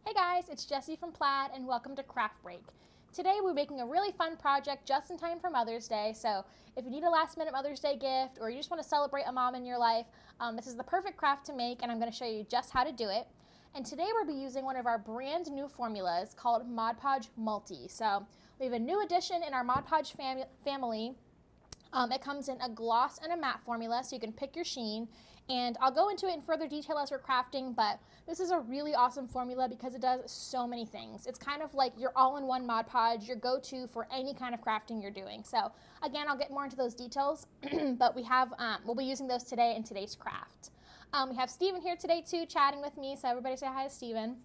Hey guys, it's Jessie from Plaid and welcome to Craft Break. Today we're making a really fun project just in time for Mother's Day, so if you need a last minute Mother's Day gift or you just want to celebrate a mom in your life, this is the perfect craft to make and I'm going to show you just how to do it. And today we'll be using one of our brand new formulas called Mod Podge Multi. So we have a new addition in our Mod Podge family. It comes in a gloss and a matte formula, so you can pick your sheen. And I'll go into it in further detail as we're crafting, but this is a really awesome formula because it does so many things. It's kind of like your all-in-one Mod Podge, your go-to for any kind of crafting you're doing. So again, I'll get more into those details, but we'll be using those today in today's craft. We have Steven here today too, chatting with me, so everybody say hi to Steven.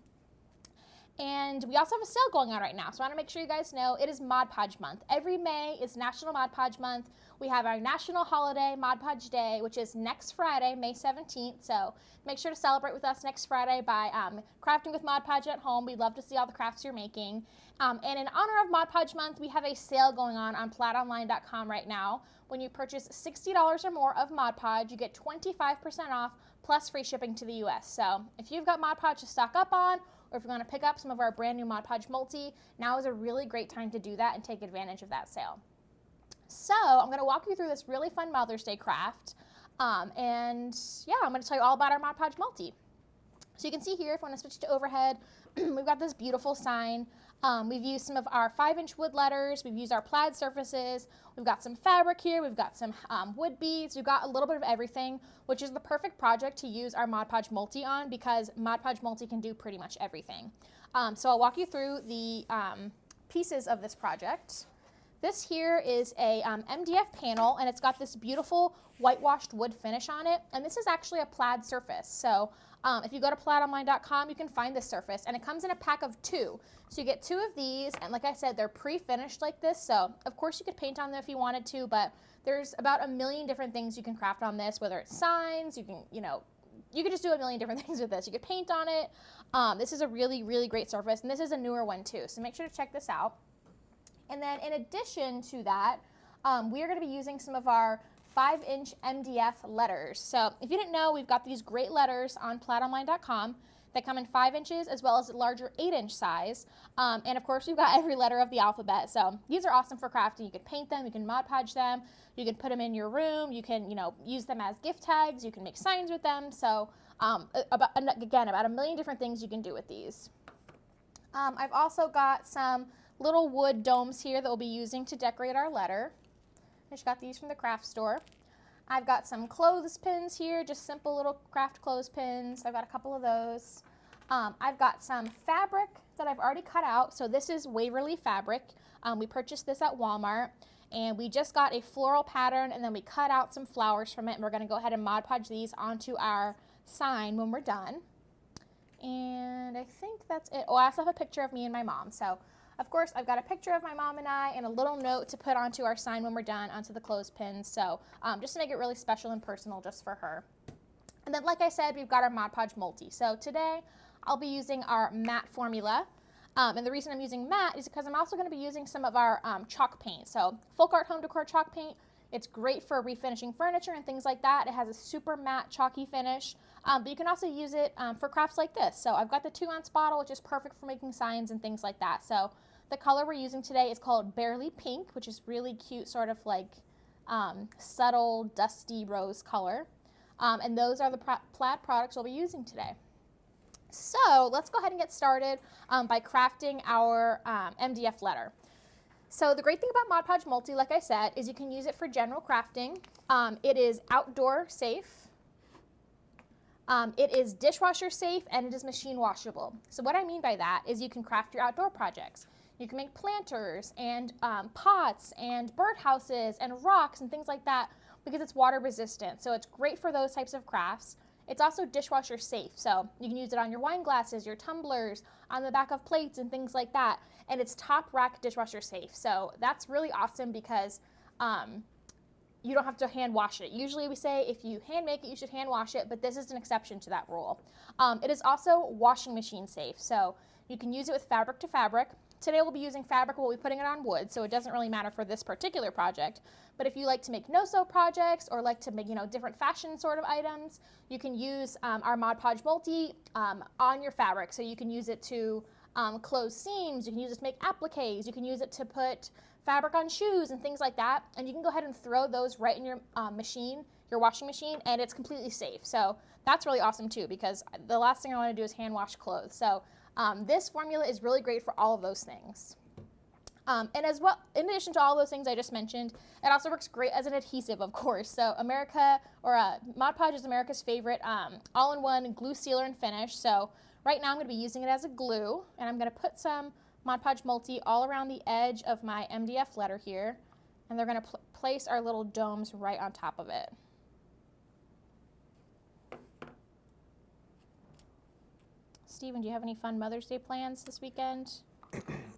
And we also have a sale going on right now, so I want to make sure you guys know it is Mod Podge Month. Every May is National Mod Podge Month. We have our national holiday, Mod Podge Day, which is next Friday, May 17th. So make sure to celebrate with us next Friday by crafting with Mod Podge at home. We'd love to see all the crafts you're making. And in honor of Mod Podge Month, we have a sale going on plaidonline.com right now. When you purchase $60 or more of Mod Podge, you get 25% off plus free shipping to the US. So if you've got Mod Podge to stock up on, or if you want to pick up some of our brand new Mod Podge Multi, now is a really great time to do that and take advantage of that sale. So I'm going to walk you through this really fun Mother's Day craft. And yeah, I'm going to tell you all about our Mod Podge Multi. So you can see here, if you want to switch to overhead, we've got this beautiful sign. We've used some of our 5-inch wood letters. We've used our plaid surfaces. We've got some fabric here. We've got some wood beads. We've got a little bit of everything, which is the perfect project to use our Mod Podge Multi on because Mod Podge Multi can do pretty much everything. So I'll walk you through the pieces of this project. This here is a MDF panel, and it's got this beautiful whitewashed wood finish on it, and this is actually a plaid surface. So if you go to plaidonline.com, you can find this surface, and it comes in a pack of 2. So you get 2 of these, and like I said, they're pre-finished like this, so of course you could paint on them if you wanted to, but there's about a million different things you can craft on this, whether it's signs, you could just do a million different things with this. You could paint on it. This is a really, really great surface, and this is a newer one too, so make sure to check this out. And then in addition to that, we are going to be using some of our 5-inch MDF letters. So if you didn't know, we've got these great letters on plaidonline.com that come in 5 inches as well as a larger 8-inch size. And of course, we've got every letter of the alphabet. So these are awesome for crafting. You can paint them, you can Mod Podge them, you can put them in your room, you can use them as gift tags, you can make signs with them. So again, about a million different things you can do with these. I've also got some little wood domes here that we'll be using to decorate our letter. I just got these from the craft store. I've got some clothespins here, just simple little craft clothespins. I've got a couple of those. I've got some fabric that I've already cut out. So this is Waverly fabric. We purchased this at Walmart, and we just got a floral pattern, and then we cut out some flowers from it, and we're going to go ahead and Mod Podge these onto our sign when we're done. And I think that's it. Oh, I also have a picture of me and my mom. So of course, I've got a picture of my mom and I and a little note to put onto our sign when we're done, onto the clothespins. So just to make it really special and personal just for her. And then, like I said, we've got our Mod Podge Multi. So today, I'll be using our matte formula. And the reason I'm using matte is because I'm also going to be using some of our chalk paint. So Folk Art Home Decor chalk paint. It's great for refinishing furniture and things like that. It has a super matte chalky finish. But you can also use it for crafts like this. So I've got the 2-ounce bottle, which is perfect for making signs and things like that. So the color we're using today is called Barely Pink, which is really cute, sort of like subtle, dusty rose color. And those are the plaid products we'll be using today. So let's go ahead and get started by crafting our MDF letter. So the great thing about Mod Podge Multi, like I said, is you can use it for general crafting. It is outdoor safe. It is dishwasher safe, and it is machine washable. So what I mean by that is you can craft your outdoor projects. You can make planters and pots and birdhouses and rocks and things like that because it's water resistant. So it's great for those types of crafts. It's also dishwasher safe. So you can use it on your wine glasses, your tumblers, on the back of plates and things like that. And it's top rack dishwasher safe. So that's really awesome because you don't have to hand wash it. Usually we say if you hand make it, you should hand wash it, but this is an exception to that rule. It is also washing machine safe. So you can use it with fabric to fabric. today we'll be using fabric, we'll be putting it on wood, so it doesn't really matter for this particular project. But if you like to make no-sew projects or like to make, different fashion sort of items, you can use our Mod Podge Multi on your fabric. So you can use it to close seams, you can use it to make appliques, you can use it to put fabric on shoes and things like that. And you can go ahead and throw those right in your machine, your washing machine, and it's completely safe. So that's really awesome too, because the last thing I want to do is hand wash clothes. So this formula is really great for all of those things. And as well, in addition to all those things I just mentioned, it also works great as an adhesive, of course. So Mod Podge is America's favorite all-in-one glue sealer and finish. So right now I'm going to be using it as a glue, and I'm going to put some Mod Podge Multi all around the edge of my MDF letter here, and they're going to place our little domes right on top of it. Steven, do you have any fun Mother's Day plans this weekend?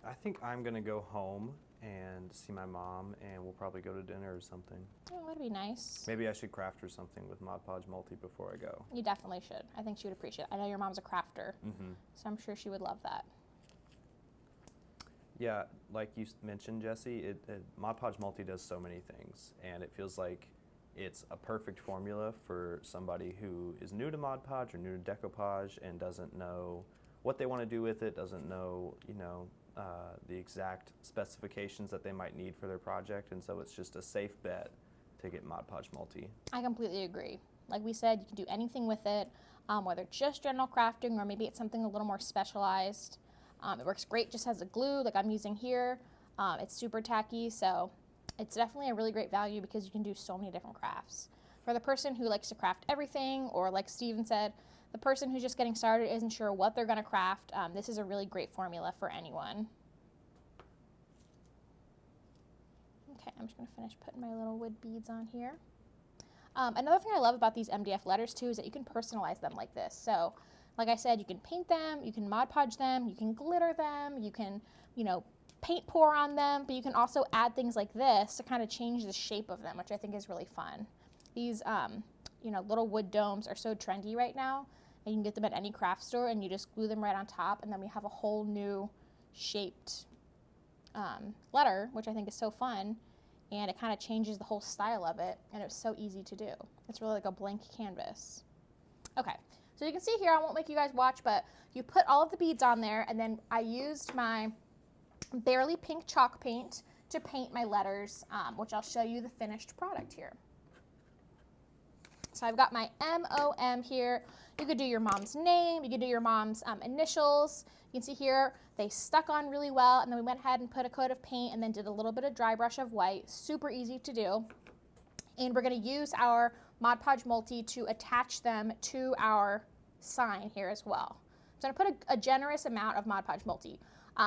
I think I'm going to go home and see my mom, and we'll probably go to dinner or something. Oh, that'd be nice. Maybe I should craft her something with Mod Podge Multi before I go. You definitely should. I think she would appreciate it. I know your mom's a crafter, so I'm sure she would love that. Yeah, like you mentioned, Jessie, Mod Podge Multi does so many things, and it feels like it's a perfect formula for somebody who is new to Mod Podge or new to decoupage and doesn't know what they want to do with it, doesn't know, the exact specifications that they might need for their project, and so it's just a safe bet to get Mod Podge Multi. I completely agree. Like we said, you can do anything with it, whether just general crafting or maybe it's something a little more specialized. It works great just as a glue, like I'm using here. It's super tacky, so it's definitely a really great value because you can do so many different crafts. For the person who likes to craft everything, or like Steven said, the person who's just getting started isn't sure what they're going to craft, this is a really great formula for anyone. Okay, I'm just going to finish putting my little wood beads on here. Another thing I love about these MDF letters too is that you can personalize them like this. So, like I said, you can paint them, you can Mod Podge them, you can glitter them, you can, paint pour on them, but you can also add things like this to kind of change the shape of them, which I think is really fun. These, little wood domes are so trendy right now, and you can get them at any craft store, and you just glue them right on top, and then we have a whole new shaped letter, which I think is so fun, and it kind of changes the whole style of it, and it's so easy to do. It's really like a blank canvas. Okay, so you can see here, I won't make you guys watch, but you put all of the beads on there, and then I used my Barely Pink chalk paint to paint my letters, which I'll show you the finished product here. So I've got my MOM here. You could do your mom's name, you could do your mom's initials. You can see here, they stuck on really well, and then we went ahead and put a coat of paint and then did a little bit of dry brush of white. Super easy to do. And we're gonna use our Mod Podge Multi to attach them to our sign here as well. So I'm gonna put a generous amount of Mod Podge Multi.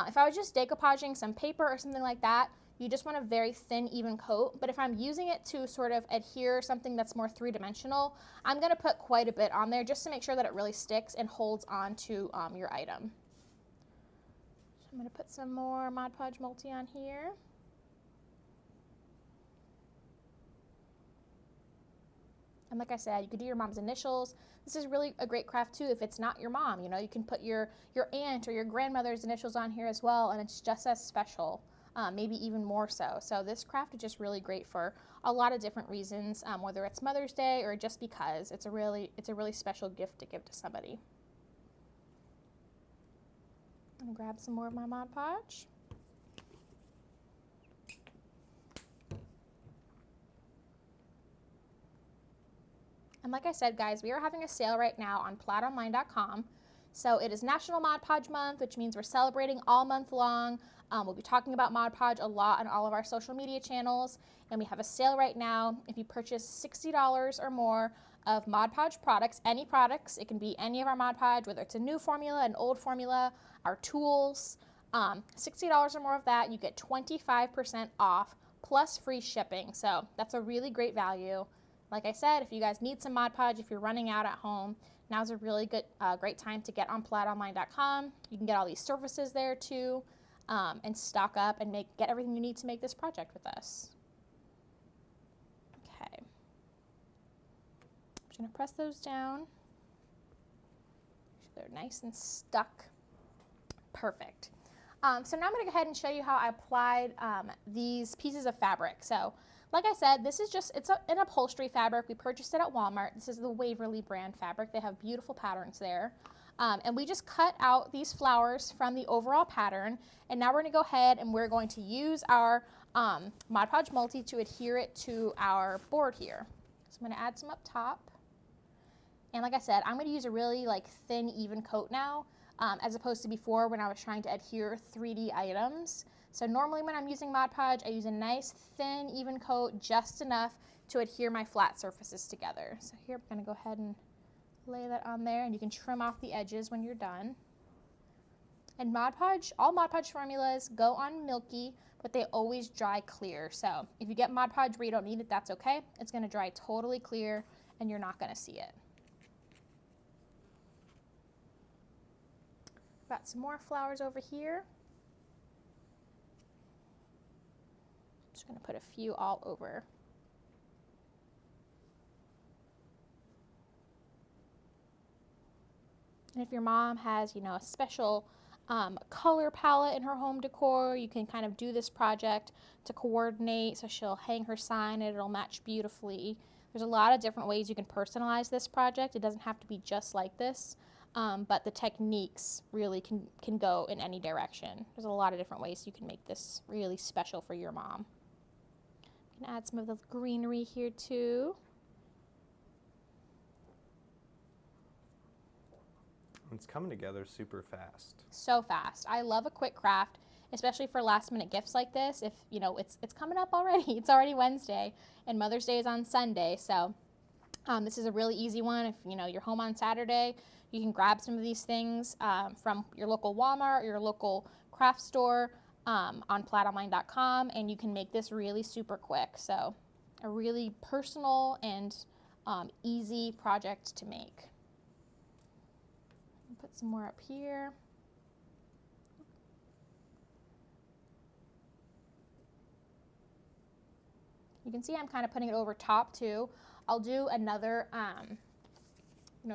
If I was just decoupaging some paper or something like that, you just want a very thin, even coat. But if I'm using it to sort of adhere something that's more three-dimensional, I'm going to put quite a bit on there just to make sure that it really sticks and holds on to your item. So I'm going to put some more Mod Podge Multi on here. And like I said, you could do your mom's initials. This is really a great craft too if it's not your mom. You can put your aunt or your grandmother's initials on here as well, and it's just as special. Maybe even more so. So this craft is just really great for a lot of different reasons, whether it's Mother's Day or just because it's a really special gift to give to somebody. I'm gonna grab some more of my Mod Podge. And like I said, guys, we are having a sale right now on plaidonline.com. So it is National Mod Podge Month, which means we're celebrating all month long. We'll be talking about Mod Podge a lot on all of our social media channels. And we have a sale right now. If you purchase $60 or more of Mod Podge products, any products, it can be any of our Mod Podge, whether it's a new formula, an old formula, our tools, $60 or more of that, you get 25% off plus free shipping. So that's a really great value. Like I said, if you guys need some Mod Podge, if you're running out at home, now's a really good, great time to get on plaidonline.com. You can get all these services there too, and stock up and get everything you need to make this project with us. Okay. I'm just gonna press those down. Make sure they're nice and stuck. Perfect. So now I'm going to go ahead and show you how I applied these pieces of fabric. So like I said, this is just, it's an upholstery fabric. We purchased it at Walmart. This is the Waverly brand fabric. They have beautiful patterns there. And we just cut out these flowers from the overall pattern. And now we're going to go ahead and we're going to use our Mod Podge Multi to adhere it to our board here. So I'm going to add some up top. And like I said, I'm going to use a really like thin, even coat now, as opposed to before when I was trying to adhere 3D items. So normally when I'm using Mod Podge, I use a nice, thin, even coat, just enough to adhere my flat surfaces together. So here I'm going to go ahead and lay that on there, and you can trim off the edges when you're done. And Mod Podge, all Mod Podge formulas go on milky, but they always dry clear. So if you get Mod Podge where you don't need it, that's okay. It's going to dry totally clear, and you're not going to see it. Got some more flowers over here. Just going to put a few all over. And if your mom has, you know, a special color palette in her home decor, you can kind of do this project to coordinate. So she'll hang her sign and it'll match beautifully. There's a lot of different ways you can personalize this project. It doesn't have to be just like this. But the techniques really can go in any direction. There's a lot of different ways you can make this really special for your mom. I'm gonna add some of the greenery here too. It's coming together super fast. So fast. I love a quick craft, especially for last minute gifts like this. If you know it's coming up already. It's already Wednesday and Mother's Day is on Sunday. So this is a really easy one. If you know you're home on Saturday, you can grab some of these things from your local Walmart or your local craft store on plaidonline.com, and you can make this really super quick. So a really personal and easy project to make. Put some more up here. You can see I'm kind of putting it over top too. I'll do another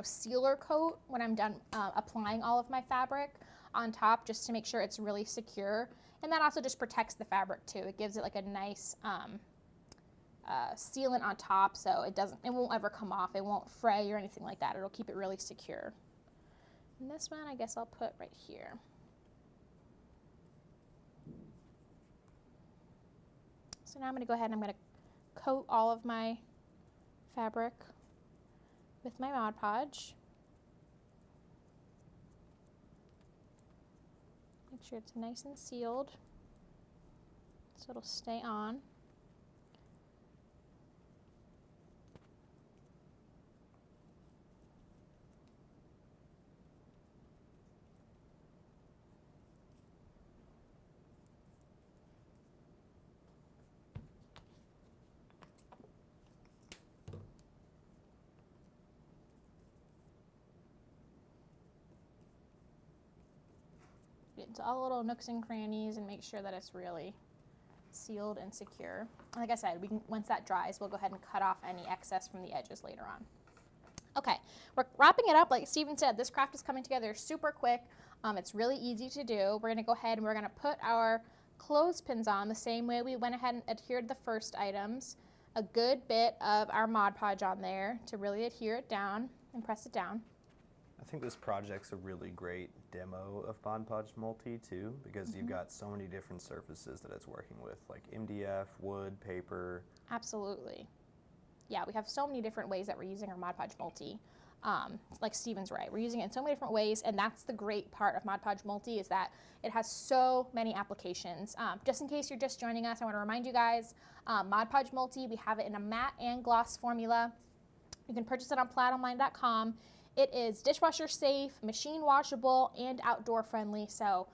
sealer coat when I'm done applying all of my fabric on top, just to make sure it's really secure. And that also just protects the fabric too. It gives it like a nice sealant on top, so it won't ever come off. It won't fray or anything like that. It'll keep it really secure. And this one I guess I'll put right here. So now I'm going to go ahead and I'm going to coat all of my fabric with my Mod Podge. Make sure it's nice and sealed so it'll stay on. Get into all the little nooks and crannies and make sure that it's really sealed and secure. Like I said, once that dries, we'll go ahead and cut off any excess from the edges later on. Okay, we're wrapping it up. Like Steven said, this craft is coming together super quick. It's really easy to do. We're going to go ahead and we're going to put our clothespins on the same way we went ahead and adhered the first items. A good bit of our Mod Podge on there to really adhere it down and press it down. I think this project's a really great demo of Mod Podge Multi too, because you've got so many different surfaces that it's working with, like MDF, wood, paper. Absolutely. Yeah, we have so many different ways that we're using our Mod Podge Multi. Like Steven's right, we're using it in so many different ways, and that's the great part of Mod Podge Multi, is that it has so many applications. Just in case you're just joining us, I want to remind you guys, Mod Podge Multi, we have it in a matte and gloss formula. You can purchase it on plaidonline.com. It is dishwasher safe, machine washable, and outdoor friendly. So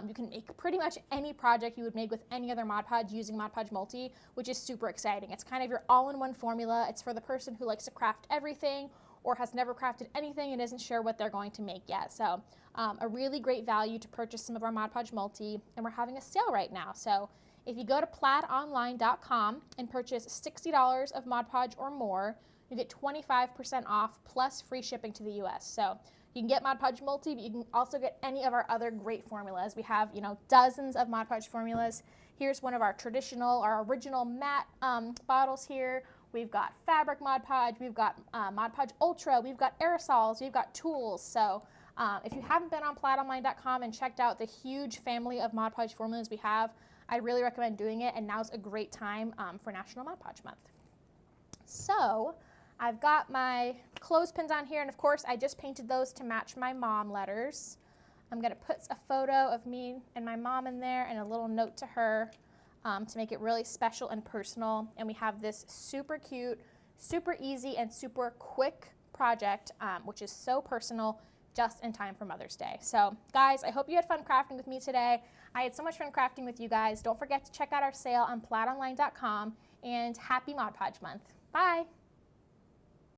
you can make pretty much any project you would make with any other Mod Podge using Mod Podge Multi, which is super exciting. It's kind of your all-in-one formula. It's for the person who likes to craft everything or has never crafted anything and isn't sure what they're going to make yet. So a really great value to purchase some of our Mod Podge Multi, and we're having a sale right now. So if you go to plaidonline.com and purchase $60 of Mod Podge or more, you get 25% off plus free shipping to the US. So You can get Mod Podge Multi, but you can also get any of our other great formulas. We have, you know, dozens of Mod Podge formulas. Here's one of our our original matte bottles here. We've got fabric Mod Podge, we've got Mod Podge Ultra, we've got aerosols, we've got tools. So if you haven't been on plaidonline.com and checked out the huge family of Mod Podge formulas we have, I really recommend doing it, and now's a great time for National Mod Podge Month. So I've got my clothespins on here, and of course I just painted those to match my mom letters. I'm going to put a photo of me and my mom in there and a little note to her to make it really special and personal. And we have this super cute, super easy, and super quick project, which is so personal, just in time for Mother's Day. So guys, I hope you had fun crafting with me today. I had so much fun crafting with you guys. Don't forget to check out our sale on plaidonline.com, and happy Mod Podge Month. Bye.